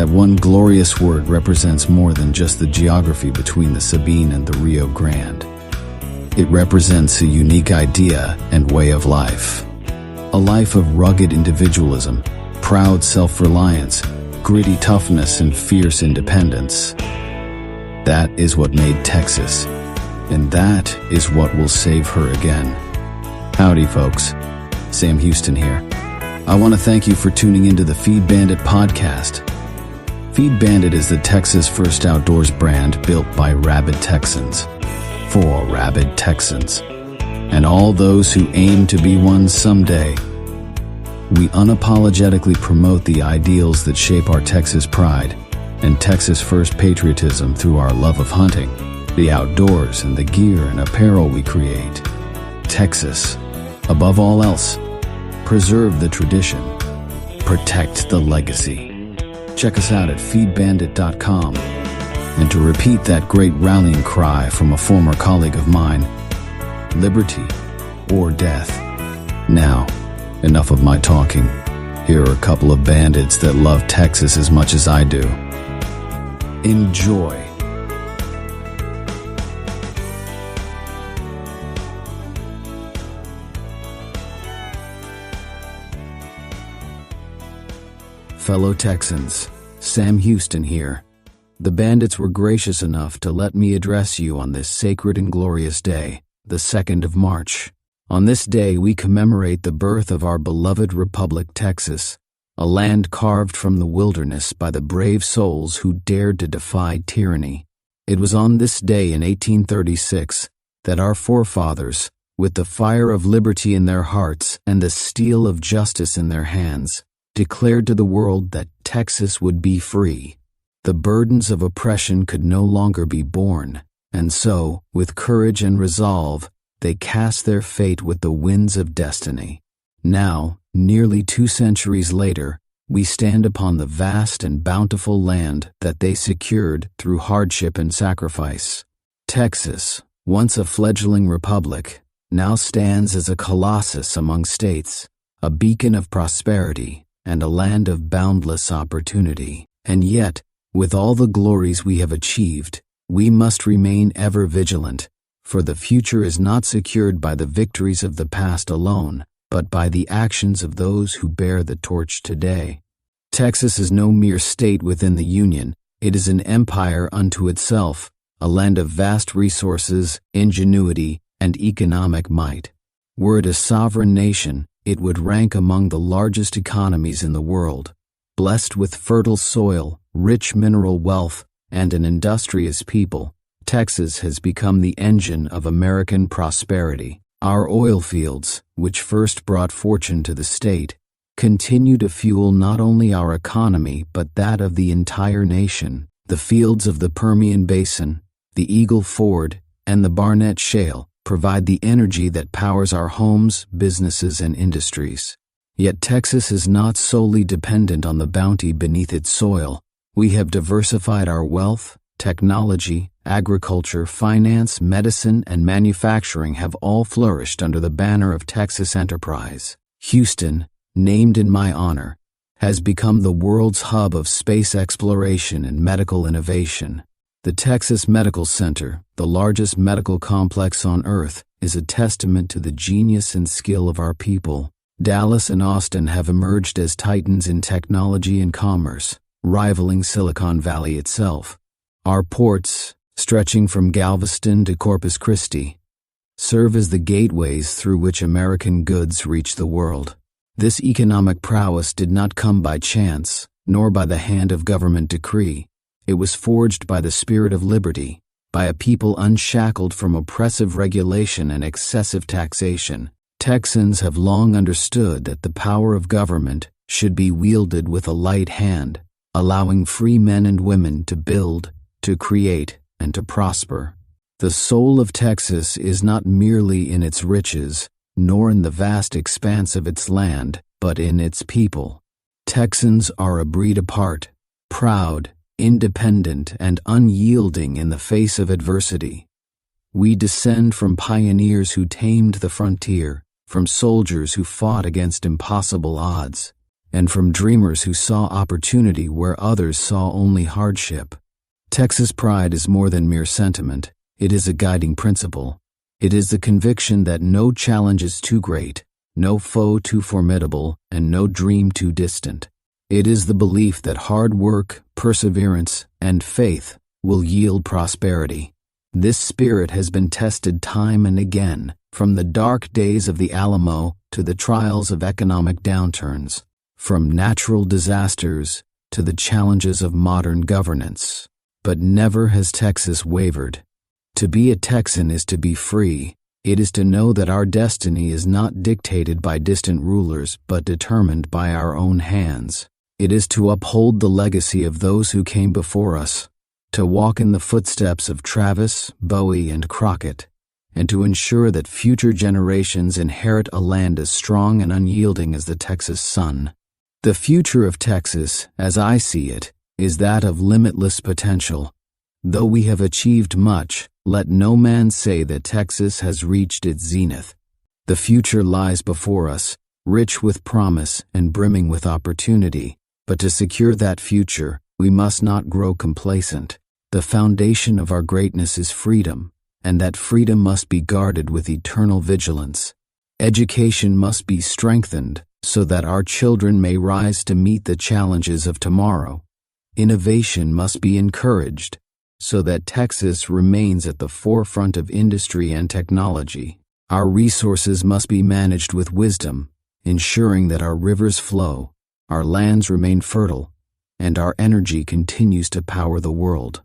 That one glorious word represents more than just the geography between the Sabine and the Rio Grande. It represents a unique idea and way of life. A life of rugged individualism, proud self-reliance, gritty toughness, and fierce independence. That is what made Texas, and that is what will save her again. Howdy, folks. Sam Houston here. I want to thank you for tuning into the Feed Bandit podcast. Feed Bandit is the Texas first outdoors brand built by rabid Texans, for rabid Texans, and all those who aim to be one someday. We unapologetically promote the ideals that shape our Texas pride and Texas first patriotism through our love of hunting, the outdoors, and the gear and apparel we create. Texas, above all else, preserve the tradition, protect the legacy. Check us out at feedbandit.com. And to repeat that great rallying cry from a former colleague of mine, liberty or death. Now, enough of my talking. Here are a couple of bandits that love Texas as much as I do. Enjoy. Fellow Texans, Sam Houston here. The bandits were gracious enough to let me address you on this sacred and glorious day, the 2nd of March. On this day, we commemorate the birth of our beloved Republic, Texas, a land carved from the wilderness by the brave souls who dared to defy tyranny. It was on this day in 1836 that our forefathers, with the fire of liberty in their hearts and the steel of justice in their hands, declared to the world that Texas would be free. The burdens of oppression could no longer be borne, and so, with courage and resolve, they cast their fate with the winds of destiny. Now, nearly 2 centuries later, we stand upon the vast and bountiful land that they secured through hardship and sacrifice. Texas, once a fledgling republic, now stands as a colossus among states, a beacon of prosperity, and a land of boundless opportunity. And yet, with all the glories we have achieved, we must remain ever vigilant, for the future is not secured by the victories of the past alone, but by the actions of those who bear the torch today. Texas is no mere state within the Union. It is an empire unto itself, a land of vast resources, ingenuity, and economic might. Were it a sovereign nation, it would rank among the largest economies in the world. Blessed with fertile soil, rich mineral wealth, and an industrious people, Texas has become the engine of American prosperity. Our oil fields, which first brought fortune to the state, continue to fuel not only our economy but that of the entire nation. The fields of the Permian Basin, the Eagle Ford, and the Barnett Shale provide the energy that powers our homes, businesses, and industries. Yet Texas is not solely dependent on the bounty beneath its soil. We have diversified our wealth, technology, agriculture, finance, medicine, and manufacturing have all flourished under the banner of Texas enterprise. Houston, named in my honor, has become the world's hub of space exploration and medical innovation. The Texas Medical Center, the largest medical complex on Earth, is a testament to the genius and skill of our people. Dallas and Austin have emerged as titans in technology and commerce, rivaling Silicon Valley itself. Our ports, stretching from Galveston to Corpus Christi, serve as the gateways through which American goods reach the world. This economic prowess did not come by chance, nor by the hand of government decree. It was forged by the spirit of liberty, by a people unshackled from oppressive regulation and excessive taxation. Texans have long understood that the power of government should be wielded with a light hand, allowing free men and women to build, to create, and to prosper. The soul of Texas is not merely in its riches, nor in the vast expanse of its land, but in its people. Texans are a breed apart, proud, independent, and unyielding in the face of adversity. We descend from pioneers who tamed the frontier, from soldiers who fought against impossible odds, and from dreamers who saw opportunity where others saw only hardship. Texas pride is more than mere sentiment. It is a guiding principle. It is the conviction that no challenge is too great, no foe too formidable, and no dream too distant. It is the belief that hard work, perseverance, and faith will yield prosperity. This spirit has been tested time and again, from the dark days of the Alamo to the trials of economic downturns, from natural disasters to the challenges of modern governance. But never has Texas wavered. To be a Texan is to be free. It is to know that our destiny is not dictated by distant rulers but determined by our own hands. It is to uphold the legacy of those who came before us, to walk in the footsteps of Travis, Bowie, and Crockett, and to ensure that future generations inherit a land as strong and unyielding as the Texas sun. The future of Texas, as I see it, is that of limitless potential. Though we have achieved much, let no man say that Texas has reached its zenith. The future lies before us, rich with promise and brimming with opportunity. But to secure that future, we must not grow complacent. The foundation of our greatness is freedom, and that freedom must be guarded with eternal vigilance. Education must be strengthened so that our children may rise to meet the challenges of tomorrow. Innovation must be encouraged so that Texas remains at the forefront of industry and technology. Our resources must be managed with wisdom, ensuring that our rivers flow, our lands remain fertile, and our energy continues to power the world.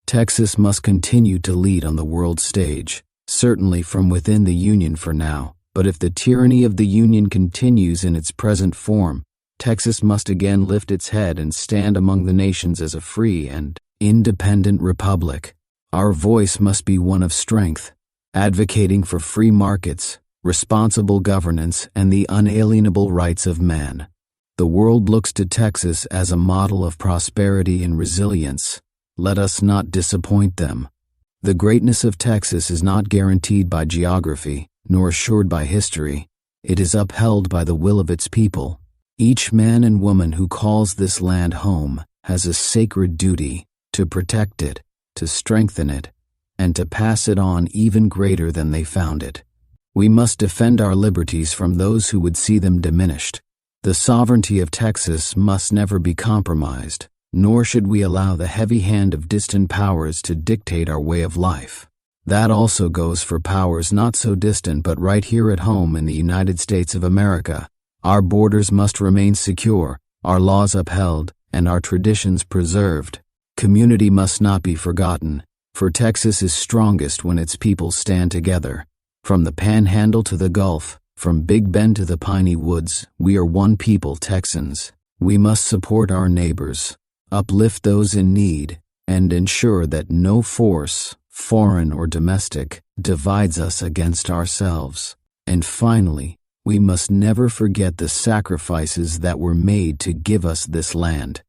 Texas must continue to lead on the world stage, certainly from within the Union for now, but if the tyranny of the Union continues in its present form, Texas must again lift its head and stand among the nations as a free and independent republic. Our voice must be one of strength, advocating for free markets, responsible governance, and the unalienable rights of man. The world looks to Texas as a model of prosperity and resilience. Let us not disappoint them. The greatness of Texas is not guaranteed by geography, nor assured by history. It is upheld by the will of its people. Each man and woman who calls this land home has a sacred duty to protect it, to strengthen it, and to pass it on even greater than they found it. We must defend our liberties from those who would see them diminished. The sovereignty of Texas must never be compromised, nor should we allow the heavy hand of distant powers to dictate our way of life. That also goes for powers not so distant but right here at home in the United States of America. Our borders must remain secure, our laws upheld, and our traditions preserved. Community must not be forgotten, for Texas is strongest when its people stand together. From the Panhandle to the Gulf, from Big Bend to the Piney Woods, we are one people, Texans. We must support our neighbors, uplift those in need, and ensure that no force, foreign or domestic, divides us against ourselves. And finally, we must never forget the sacrifices that were made to give us this land.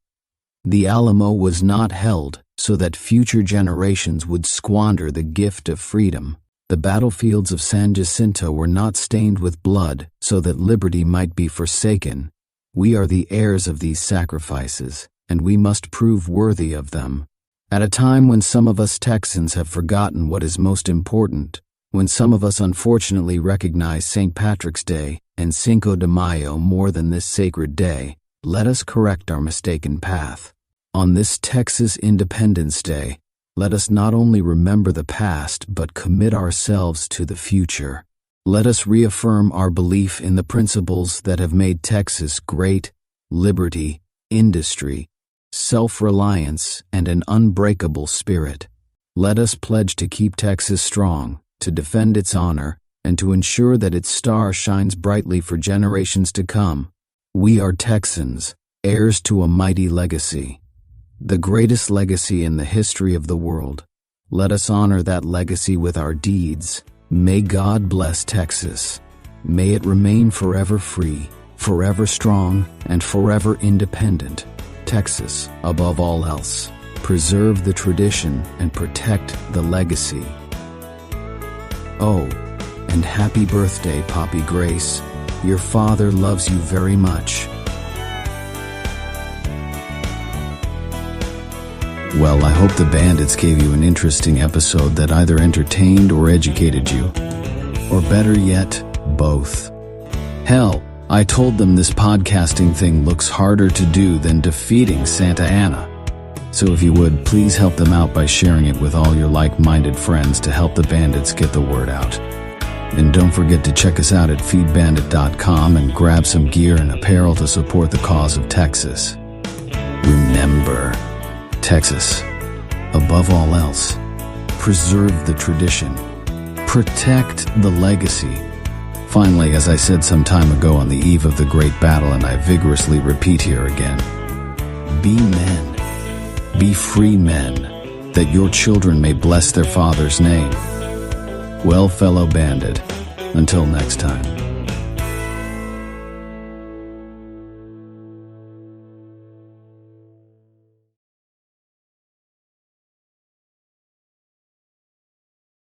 The Alamo was not held so that future generations would squander the gift of freedom. The battlefields of San Jacinto were not stained with blood so that liberty might be forsaken. We are the heirs of these sacrifices, and we must prove worthy of them. At a time when some of us Texans have forgotten what is most important, when some of us unfortunately recognize St. Patrick's Day and Cinco de Mayo more than this sacred day, let us correct our mistaken path. On this Texas Independence Day, let us not only remember the past but commit ourselves to the future. Let us reaffirm our belief in the principles that have made Texas great: liberty, industry, self-reliance, and an unbreakable spirit. Let us pledge to keep Texas strong, to defend its honor, and to ensure that its star shines brightly for generations to come. We are Texans, heirs to a mighty legacy, the greatest legacy in the history of the world. Let us honor that legacy with our deeds. May God bless Texas. May it remain forever free, forever strong, and forever independent. Texas, above all else, preserve the tradition and protect the legacy. Oh, and happy birthday, Poppy Grace. Your father loves you very much. Well, I hope the bandits gave you an interesting episode that either entertained or educated you. Or better yet, both. Hell, I told them this podcasting thing looks harder to do than defeating Santa Anna. So if you would, please help them out by sharing it with all your like-minded friends to help the bandits get the word out. And don't forget to check us out at feedbandit.com and grab some gear and apparel to support the cause of Texas. Remember, Texas, above all else, preserve the tradition, protect the legacy. Finally, as I said some time ago on the eve of the great battle, and I vigorously repeat here again, be men, be free men, that your children may bless their father's name. Well, fellow bandit, until next time.